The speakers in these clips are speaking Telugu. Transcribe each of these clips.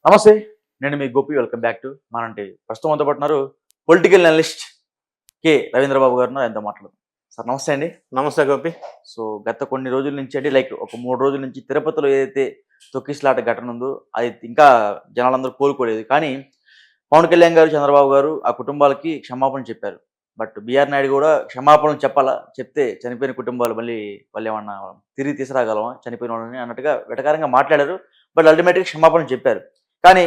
నమస్తే, నేను మీ గోపి. వెల్కమ్ బ్యాక్ టు మనంటి. ప్రస్తుతం అంతా పడుతున్నారు పొలిటికల్ అనలిస్ట్ కె రవీంద్రబాబు గారు. ఆయనతో మాట్లాడదాం. సార్ నమస్తే అండి. నమస్తే గోపి. సో గత కొన్ని రోజుల నుంచి అంటే లైక్ ఒక 3 రోజుల నుంచి తిరుపతిలో ఏదైతే తొక్కిసలాట ఘటన ఉందో అది ఇంకా జనాలందరూ కోలుకోలేదు. కానీ పవన్ కళ్యాణ్ గారు, చంద్రబాబు గారు ఆ కుటుంబాలకి క్షమాపణ చెప్పారు. బట్ బీఆర్ నాయుడు కూడా క్షమాపణలు చెప్పాలా, చెప్తే చనిపోయిన కుటుంబాలు మళ్ళీ వాళ్ళు ఏమన్నా తిరిగి తీసుకురాగలమా చనిపోయిన వాళ్ళని అన్నట్టుగా వెటకారంగా మాట్లాడారు. బట్ అల్టిమేట్గా క్షమాపణ చెప్పారు. కానీ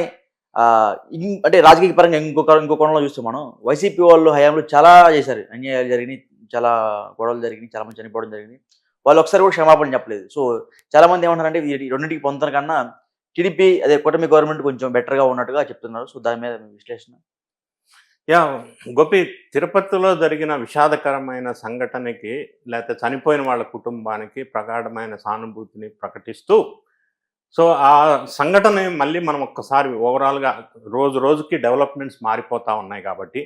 అంటే రాజకీయ పరంగా ఇంకో కోణంలో చూస్తే మనం వైసీపీ వాళ్ళు హయాంలో చాలా చేశారు, అన్యాయాలు జరిగినాయి, చాలా గొడవలు జరిగినాయి, చాలా మంది చనిపోవడం జరిగింది. వాళ్ళు ఒకసారి కూడా క్షమాపణ చెప్పలేదు. సో చాలా మంది ఏమంటారంటే ఈ రెండింటికి పొందుతున్న కన్నా టీడీపీ అదే కూటమి గవర్నమెంట్ కొంచెం బెటర్గా ఉన్నట్టుగా చెప్తున్నారు. సో దాని మీద విశ్లేషణ. గోపి, తిరుపతిలో జరిగిన విషాదకరమైన సంఘటనకి లేకపోతే చనిపోయిన వాళ్ళ కుటుంబానికి ప్రగాఢమైన సానుభూతిని ప్రకటిస్తూ సో ఆ సంఘటన మళ్ళీ మనం ఒక్కసారి ఓవరాల్గా రోజు రోజుకి డెవలప్మెంట్స్ మారిపోతూ ఉన్నాయి కాబట్టి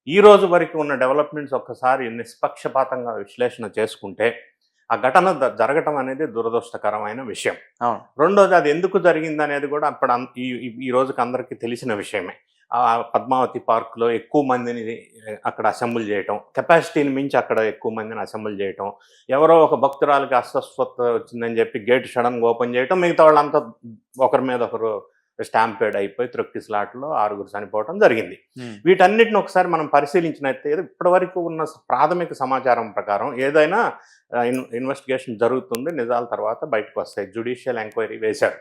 ఈ రోజు వరకు ఉన్న డెవలప్మెంట్స్ ఒక్కసారి నిష్పక్షపాతంగా విశ్లేషణ చేసుకుంటే ఆ ఘటన జరగటం అనేది దురదృష్టకరమైన విషయం. రెండోది, అది ఎందుకు జరిగింది అనేది కూడా అప్పుడు ఈ రోజుకి అందరికీ తెలిసిన విషయమే. పద్మావతి పార్క్లో ఎక్కువ మందిని అక్కడ అసెంబ్ల్ చేయటం, కెపాసిటీని మించి అక్కడ ఎక్కువ మందిని అసెంబ్ల్ చేయటం, ఎవరో ఒక భక్తురాలకి అస్వస్థత వచ్చిందని చెప్పి గేట్ సడన్గా ఓపెన్ చేయటం, మిగతా వాళ్ళంతా ఒకరి మీద ఒకరు స్టాంపేడ్ అయిపోయి తొక్కిసలాటలో 6 చనిపోవడం జరిగింది. వీటన్నిటిని ఒకసారి మనం పరిశీలించినట్లయితే ఇప్పటి వరకు ఉన్న ప్రాథమిక సమాచారం ప్రకారం ఏదైనా ఇన్వెస్టిగేషన్ జరుగుతుంది, నిజాల తర్వాత బయటకు వస్తాయి, జ్యుడిషియల్ ఎంక్వైరీ వేశారు.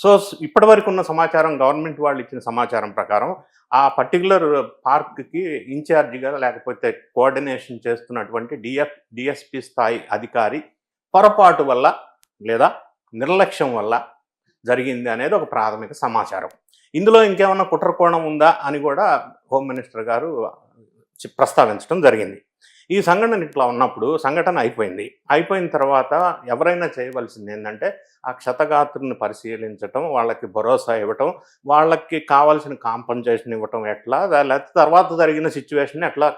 సో ఇప్పటి వరకు ఉన్న సమాచారం, గవర్నమెంట్ వాళ్ళు ఇచ్చిన సమాచారం ప్రకారం ఆ పర్టికులర్ పార్క్కి ఇన్ఛార్జిగా లేకపోతే కోఆర్డినేషన్ చేస్తున్నటువంటి డిఎస్పి స్థాయి అధికారి పొరపాటు వల్ల లేదా నిర్లక్ష్యం వల్ల జరిగింది అనేది ఒక ప్రాథమిక సమాచారం. ఇందులో ఇంకేమన్నా కుట్రకోణం ఉందా అని కూడా హోమ్ మినిస్టర్ గారు ప్రస్తావించడం జరిగింది. ఈ సంఘటన ఇట్లా ఉన్నప్పుడు సంఘటన అయిపోయిన తర్వాత ఎవరైనా చేయవలసింది ఏంటంటే ఆ క్షతగాత్రుని పరిశీలించటం, వాళ్ళకి భరోసా ఇవ్వటం, వాళ్ళకి కావాల్సిన కాంపన్సేషన్ ఇవ్వటం, ఎట్లా లేకపోతే తర్వాత జరిగిన సిచ్యువేషన్ ఎట్లా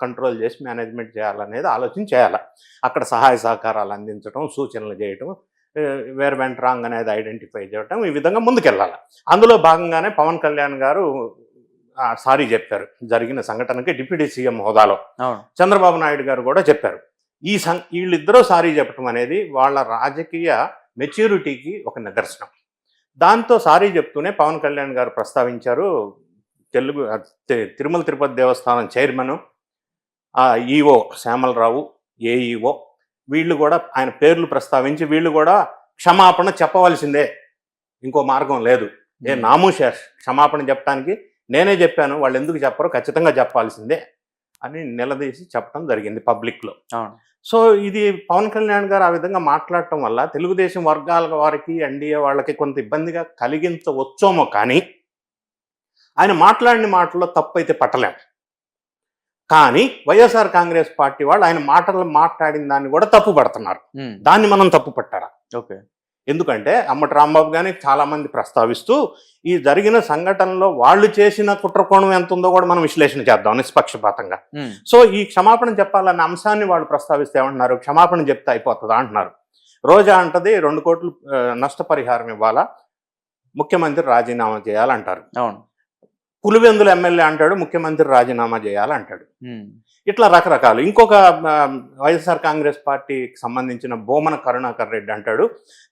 కంట్రోల్ చేసి మేనేజ్మెంట్ చేయాలనేది ఆలోచన చేయాలి. అక్కడ సహాయ సహకారాలు అందించడం, సూచనలు చేయటం, వేర్ వెంట్ రాంగ్ అనేది ఐడెంటిఫై చేయటం, ఈ విధంగా ముందుకెళ్ళాలి. అందులో భాగంగానే పవన్ కళ్యాణ్ గారు సారీ చెప్పారు జరిగిన సంఘటనకి డిప్యూటీ సీఎం హోదాలో. చంద్రబాబు నాయుడు గారు కూడా చెప్పారు. వీళ్ళిద్దరూ సారీ చెప్పడం అనేది వాళ్ళ రాజకీయ మెచ్యూరిటీకి ఒక నిదర్శనం. దాంతో సారీ చెప్తూనే పవన్ కళ్యాణ్ గారు ప్రస్తావించారు, తిరుమల తిరుపతి దేవస్థానం చైర్మన్, ఈఓ శ్యామలరావు, ఏఈఓ, వీళ్ళు కూడా ఆయన పేర్లు ప్రస్తావించి వీళ్ళు కూడా క్షమాపణ చెప్పవలసిందే, ఇంకో మార్గం లేదు, నామూషేష్ క్షమాపణ చెప్పడానికి నేనే చెప్పాను, వాళ్ళు ఎందుకు చెప్పరో ఖచ్చితంగా చెప్పాల్సిందే అని నిలదీసి చెప్పడం జరిగింది పబ్లిక్లో. సో ఇది పవన్ కళ్యాణ్ గారు ఆ విధంగా మాట్లాడటం వల్ల తెలుగుదేశం వర్గాల వారికి, ఎన్డీఏ వాళ్ళకి కొంత ఇబ్బందిగా కలిగించవచ్చేమో, కానీ ఆయన మాట్లాడిన మాటల్లో తప్పు అయితే పట్టలేము. కానీ వైఎస్ఆర్ కాంగ్రెస్ పార్టీ వాళ్ళు ఆయన మాట్లాడిన దాన్ని కూడా తప్పు పడుతున్నారు. దాన్ని మనం తప్పు పట్టారా? ఓకే. ఎందుకంటే అమ్మటి రాంబాబు గాని చాలా మంది ప్రస్తావిస్తూ ఈ జరిగిన సంఘటనలో వాళ్ళు చేసిన కుట్రకోణం ఎంత ఉందో కూడా మనం విశ్లేషణ చేద్దాం నిష్పక్షపాతంగా. సో ఈ క్షమాపణ చెప్పాలన్న అంశాన్ని వాళ్ళు ప్రస్తావిస్తే ఏమంటున్నారు, క్షమాపణ చెప్తే అయిపోతుందా అంటున్నారు. రోజా అంటది 2 కోట్లు నష్టపరిహారం ఇవ్వాలా, ముఖ్యమంత్రి రాజీనామా చేయాలంటారు. పులివెందుల ఎమ్మెల్యే అంటాడు ముఖ్యమంత్రి రాజీనామా చేయాలంటాడు. ఇట్లా రకరకాలు. ఇంకొక వైఎస్ఆర్ కాంగ్రెస్ పార్టీకి సంబంధించిన బోమన కరుణాకర్ రెడ్డి అంటాడు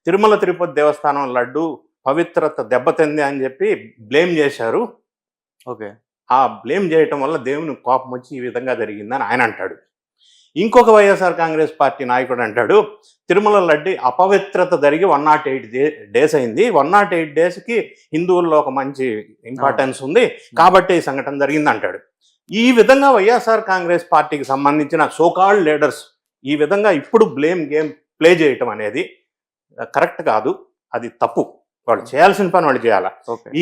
తిరుమల తిరుపతి దేవస్థానం లడ్డు పవిత్రత దెబ్బతింది అని చెప్పి బ్లేమ్ చేశారు. ఓకే. ఆ బ్లేమ్ చేయటం వల్ల దేవుని కోపం వచ్చి ఈ విధంగా జరిగిందని ఆయన అంటాడు. ఇంకొక వైఎస్ఆర్ కాంగ్రెస్ పార్టీ నాయకుడు అంటాడు తిరుమల లడ్డు అపవిత్రత జరిగి 108 డేస్ అయింది, 108 డేస్కి హిందువుల్లో ఒక మంచి ఇంపార్టెన్స్ ఉంది కాబట్టి ఈ సంఘటన జరిగింది అంటాడు. ఈ విధంగా వైఎస్ఆర్ కాంగ్రెస్ పార్టీకి సంబంధించిన సోకాల్డ్ లీడర్స్ ఈ విధంగా ఇప్పుడు బ్లేమ్ గేమ్ ప్లే చేయటం అనేది కరెక్ట్ కాదు, అది తప్పు. వాళ్ళు చేయాల్సిన పని వాళ్ళు చేయాలి.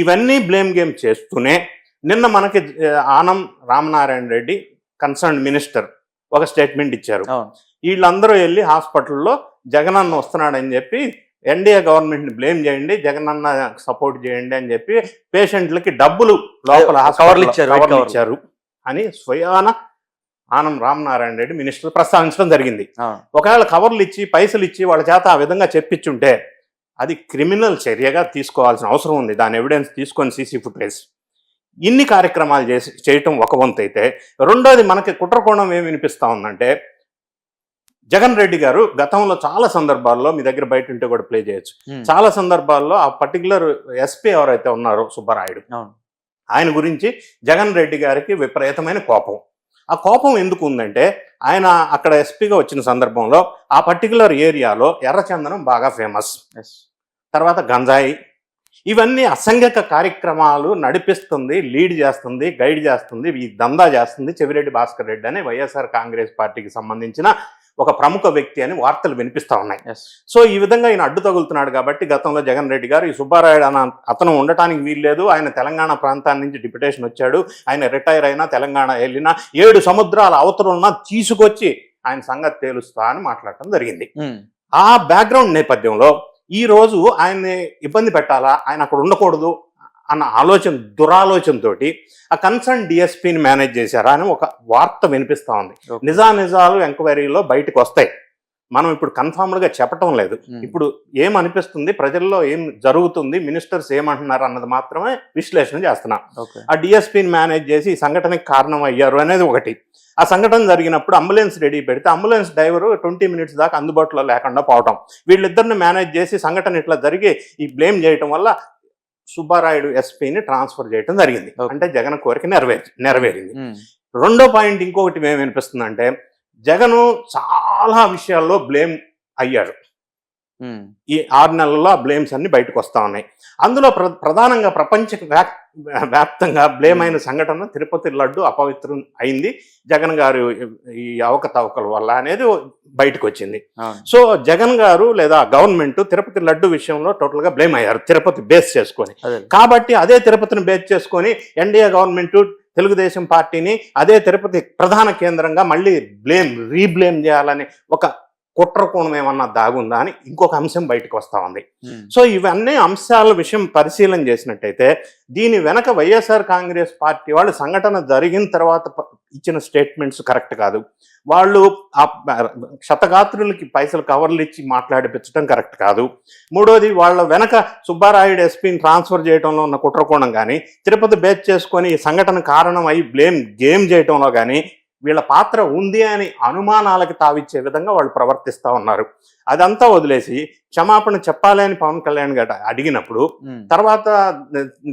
ఇవన్నీ బ్లేమ్ గేమ్ చేస్తూనే నిన్న మనకి ఆనం రామనారాయణ రెడ్డి కన్సర్న్ మినిస్టర్ ఒక స్టేట్మెంట్ ఇచ్చారు. వీళ్ళందరూ వెళ్ళి హాస్పిటల్లో జగనన్న వస్తున్నాడని చెప్పి ఎన్డీఏ గవర్నమెంట్ని బ్లేమ్ చేయండి, జగనన్న సపోర్ట్ చేయండి అని చెప్పి పేషెంట్లకి డబ్బులు లోపల కవర్లు ఇచ్చారు అని స్వయాన ఆనం రామనారాయణ రెడ్డి మినిస్టర్ ప్రస్తావించడం జరిగింది. ఒకవేళ కవర్లు ఇచ్చి పైసలు ఇచ్చి వాళ్ళ చేత ఆ విధంగా చెప్పించుంటే అది క్రిమినల్ చర్యగా తీసుకోవాల్సిన అవసరం ఉంది. దాని ఎవిడెన్స్ తీసుకొని సీసీ ఫుటేజ్ ఇన్ని కార్యక్రమాలు చేయటం ఒక వంతు అయితే, రెండోది మనకి కుట్రకోణం ఏమి వినిపిస్తా ఉందంటే, జగన్ రెడ్డి గారు గతంలో చాలా సందర్భాల్లో, మీ దగ్గర బయట ఉంటే కూడా ప్లే చేయొచ్చు, చాలా సందర్భాల్లో ఆ పర్టికులర్ ఎస్పీ ఎవరైతే ఉన్నారో సుబ్బరాయుడు, ఆయన గురించి జగన్ రెడ్డి గారికి విపరీతమైన కోపం. ఆ కోపం ఎందుకు ఉందంటే, ఆయన అక్కడ ఎస్పీగా వచ్చిన సందర్భంలో ఆ పర్టికులర్ ఏరియాలో ఎర్రచందనం బాగా ఫేమస్, తర్వాత గంజాయి, ఇవన్నీ అసంఘిక కార్యక్రమాలు నడిపిస్తుంది, లీడ్ చేస్తుంది, గైడ్ చేస్తుంది, ఈ దందా చేస్తుంది చెవిరెడ్డి భాస్కర్ రెడ్డి అని వైఎస్ఆర్ కాంగ్రెస్ పార్టీకి సంబంధించిన ఒక ప్రముఖ వ్యక్తి అని వార్తలు వినిపిస్తూ ఉన్నాయి. సో ఈ విధంగా ఈయన అడ్డు తగులుతున్నాడు కాబట్టి గతంలో జగన్ రెడ్డి గారు ఈ సుబ్బారాయుడు అతను ఉండటానికి వీల్లేదు, ఆయన తెలంగాణ ప్రాంతాన్ని నుంచి డిప్యుటేషన్ వచ్చాడు, ఆయన రిటైర్ అయినా తెలంగాణ వెళ్ళినా 7 సముద్రాల అవతలున్నా తీసుకొచ్చి ఆయన సంగతి తేలుస్తా అని మాట్లాడటం జరిగింది. ఆ బ్యాక్గ్రౌండ్ నేపథ్యంలో ఈ రోజు ఆయన్ని ఇబ్బంది పెట్టాలా, ఆయన అక్కడ ఉండకూడదు అన్న దురాలోచనతోటి ఆ కన్సర్న్ డిఎస్పీని మేనేజ్ చేశారా అని ఒక వార్త వినిపిస్తా ఉంది. నిజాలు ఎంక్వైరీలో బయటకు వస్తాయి, మనం ఇప్పుడు కన్ఫర్మ్డ్గా చెప్పటం లేదు. ఇప్పుడు ఏమనిపిస్తుంది, ప్రజల్లో ఏం జరుగుతుంది, మినిస్టర్స్ ఏమంటున్నారు అన్నది మాత్రమే విశ్లేషణ చేస్తున్నాం. ఆ డిఎస్పీని మేనేజ్ చేసి ఈ సంఘటనకి కారణం అయ్యారు అనేది ఒకటి. ఆ సంఘటన జరిగినప్పుడు అంబులెన్స్ రెడీ పెడితే అంబులెన్స్ డ్రైవరు 20 మినిట్స్ దాకా అందుబాటులో లేకుండా పోవటం, వీళ్ళిద్దరిని మేనేజ్ చేసి సంఘటన ఇట్లా జరిగి ఈ బ్లేమ్ చేయటం వల్ల సుబ్బారాయుడు ఎస్పీని ట్రాన్స్ఫర్ చేయటం జరిగింది. అంటే జగన్ కోరిక నెరవేరింది. రెండో పాయింట్ ఇంకొకటి ఏం వినిపిస్తుందంటే, జగను చాలా విషయాల్లో బ్లేమ్ అయ్యాడు. ఈ 6 నెలల్లో ఆ బ్లేమ్స్ అన్ని బయటకు వస్తా ఉన్నాయి. అందులో ప్రధానంగా ప్రపంచ వ్యాప్తంగా బ్లేమ్ అయిన సంఘటన తిరుపతి లడ్డు అపవిత్రం అయింది జగన్ గారు ఈ అవకతవకల వల్ల అనేది బయటకు వచ్చింది. సో జగన్ గారు లేదా గవర్నమెంట్ తిరుపతి లడ్డు విషయంలో టోటల్ గా బ్లేమ్ అయ్యారు, తిరుపతి బేస్ చేసుకొని. కాబట్టి అదే తిరుపతిని బేస్ చేసుకొని ఎన్డీఏ గవర్నమెంట్ తెలుగుదేశం పార్టీని అదే తిరుపతి ప్రధాన కేంద్రంగా మళ్ళీ రీబ్లేమ్ చేయాలని ఒక కుట్రకోణం ఏమన్నా దాగుందా అని ఇంకొక అంశం బయటకు వస్తా ఉంది. సో ఇవన్నీ అంశాల విషయం పరిశీలన చేసినట్టయితే దీని వెనక వైఎస్ఆర్ కాంగ్రెస్ పార్టీ వాళ్ళు సంఘటన జరిగిన తర్వాత ఇచ్చిన స్టేట్మెంట్స్ కరెక్ట్ కాదు, వాళ్ళు ఆ క్షతగాత్రులకి పైసలు కవర్లు ఇచ్చి మాట్లాడిపించడం కరెక్ట్ కాదు. మూడోది, వాళ్ళ వెనక సుబ్బారాయుడు ఎస్పీని ట్రాన్స్ఫర్ చేయడంలో ఉన్న కుట్రకోణం కానీ, తిరుపతి బేస్ చేసుకొని సంఘటన కారణం అయి గేమ్ చేయడంలో కానీ వీళ్ళ పాత్ర ఉంది అని అనుమానాలకు తావిచ్చే విధంగా వాళ్ళు ప్రవర్తిస్తూ ఉన్నారు. అదంతా వదిలేసి క్షమాపణ చెప్పాలి అని పవన్ కళ్యాణ్ గారు అడిగినప్పుడు, తర్వాత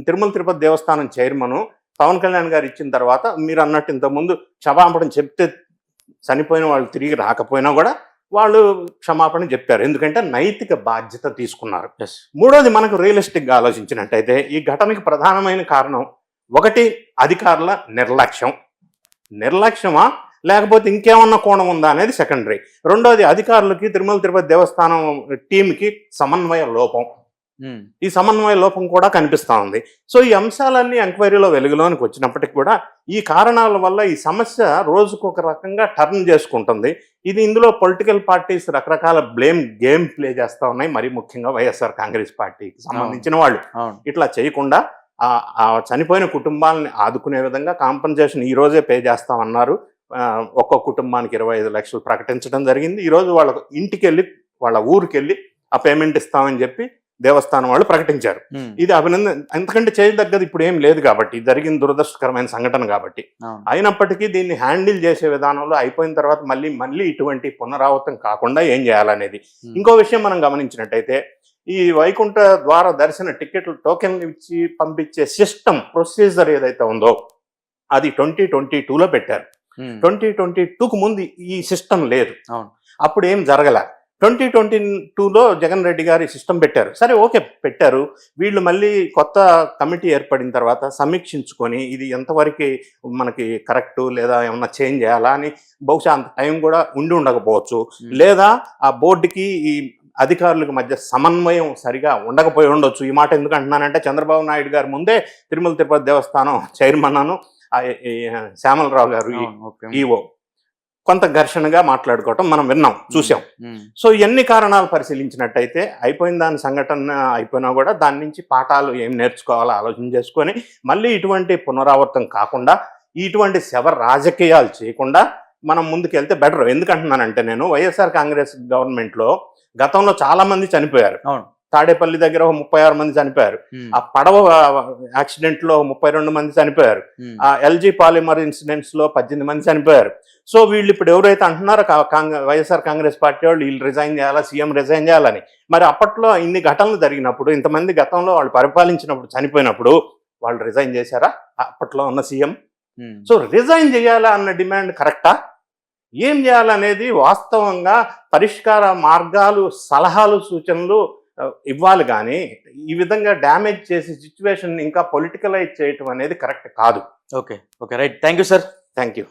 తిరుపతి దేవస్థానం చైర్మన్ పవన్ కళ్యాణ్ గారు ఇచ్చిన తర్వాత మీరు అన్నట్టు ఇంతకుముందు క్షమాపణ చెప్తే చనిపోయిన వాళ్ళు తిరిగి రాకపోయినా కూడా వాళ్ళు క్షమాపణ చెప్పారు, ఎందుకంటే నైతిక బాధ్యత తీసుకున్నారు. మూడోది, మనకు రియలిస్టిక్గా ఆలోచించినట్టయితే ఈ ఘటనకి ప్రధానమైన కారణం ఒకటి అధికారుల నిర్లక్ష్యమా లేకపోతే ఇంకేమన్నా కోణం ఉందా అనేది సెకండరీ. రెండోది, అధికారులకి తిరుపతి దేవస్థానం టీంకి సమన్వయ లోపం, ఈ సమన్వయ లోపం కూడా కనిపిస్తూ ఉంది. సో ఈ అంశాలన్నీ ఎంక్వైరీలో వెలుగులోనికి వచ్చినప్పటికీ కూడా ఈ కారణాల వల్ల ఈ సమస్య రోజుకొక రకంగా టర్న్ చేసుకుంటుంది. ఇందులో పొలిటికల్ పార్టీస్ రకరకాల గేమ్ ప్లే చేస్తూ ఉన్నాయి, మరీ ముఖ్యంగా వైఎస్ఆర్ కాంగ్రెస్ పార్టీకి సంబంధించిన వాళ్ళు. ఇట్లా చేయకుండా ఆ చనిపోయిన కుటుంబాలని ఆదుకునే విధంగా కాంపన్సేషన్ ఈ రోజే పే చేస్తామన్నారు. ఒక్కొక్క కుటుంబానికి 25 లక్షలు ప్రకటించడం జరిగింది. ఈరోజు వాళ్ళ ఇంటికి వెళ్ళి వాళ్ళ ఊరికి వెళ్ళి ఆ పేమెంట్ ఇస్తామని చెప్పి దేవస్థానం వాళ్ళు ప్రకటించారు. ఇది అభినందన, ఎందుకంటే చేయదగ్గది ఇప్పుడు ఏం లేదు కాబట్టి, జరిగిన దురదృష్టకరమైన సంఘటన కాబట్టి. అయినప్పటికీ దీన్ని హ్యాండిల్ చేసే విధానంలో అయిపోయిన తర్వాత మళ్ళీ ఇటువంటి పునరావృతం కాకుండా ఏం చేయాలనేది. ఇంకో విషయం మనం గమనించినట్టయితే, ఈ వైకుంఠ ద్వార దర్శన టికెట్లు టోకెన్లు ఇచ్చి పంపించే సిస్టమ్ ప్రొసీజర్ ఏదైతే ఉందో అది 2022లో పెట్టారు. 2022కు ముందు ఈ సిస్టమ్ లేదు, అప్పుడు ఏం జరగల. 2022లో జగన్ రెడ్డి గారు ఈ సిస్టమ్ పెట్టారు. సరే, ఓకే, పెట్టారు. వీళ్ళు మళ్ళీ కొత్త కమిటీ ఏర్పడిన తర్వాత సమీక్షించుకొని ఇది ఎంతవరకు మనకి కరెక్టు లేదా ఏమన్నా చేంజ్ చేయాలా అని బహుశా అంత టైం కూడా ఉండకపోవచ్చు, లేదా ఆ బోర్డుకి ఈ అధికారులకు మధ్య సమన్వయం సరిగా ఉండకపోయి ఉండొచ్చు. ఈ మాట ఎందుకు అంటున్నానంటే, చంద్రబాబు నాయుడు గారు ముందే తిరుపతి దేవస్థానం చైర్మన్ శ్యామలరావు గారు ఈఓ కొంత ఘర్షణగా మాట్లాడుకోవటం మనం చూసాం. సో ఎన్ని కారణాలు పరిశీలించినట్టయితే అయిపోయిన దాని సంఘటన అయిపోయినా కూడా దాని నుంచి పాఠాలు ఏం నేర్చుకోవాలో ఆలోచన చేసుకొని మళ్ళీ ఇటువంటి పునరావృతం కాకుండా ఇటువంటి శవ రాజకీయాలు చేయకుండా మనం ముందుకెళ్తే బెటర్. ఎందుకంటున్నానంటే, నేను వైఎస్ఆర్ కాంగ్రెస్ గవర్నమెంట్లో గతంలో చాలా మంది చనిపోయారు. తాడేపల్లి దగ్గర 36 మంది చనిపోయారు. ఆ పడవ యాక్సిడెంట్ లో 32 మంది చనిపోయారు. ఆ ఎల్జీ పాలిమర్ ఇన్సిడెంట్స్ లో 18 మంది చనిపోయారు. సో వీళ్ళు ఇప్పుడు ఎవరైతే అంటున్నారో వైఎస్ఆర్ కాంగ్రెస్ పార్టీ వాళ్ళు వీళ్ళు రిజైన్ చేయాలా, సీఎం రిజైన్ చేయాలని, మరి అప్పట్లో ఇన్ని ఘటనలు జరిగినప్పుడు, ఇంతమంది గతంలో వాళ్ళు పరిపాలించినప్పుడు చనిపోయినప్పుడు వాళ్ళు రిజైన్ చేశారా అప్పట్లో ఉన్న సీఎం? సో రిజైన్ చేయాలా అన్న డిమాండ్ కరెక్టా? ఏం చేయాలనేది వాస్తవంగా పరిష్కార మార్గాలు, సలహాలు, సూచనలు ఇవ్వాలి. కానీ ఈ విధంగా డ్యామేజ్ చేసి సిచ్యువేషన్ ఇంకా పొలిటికలైజ్ చేయటం అనేది కరెక్ట్ కాదు. Okay, right. Thank you sir. Thank you.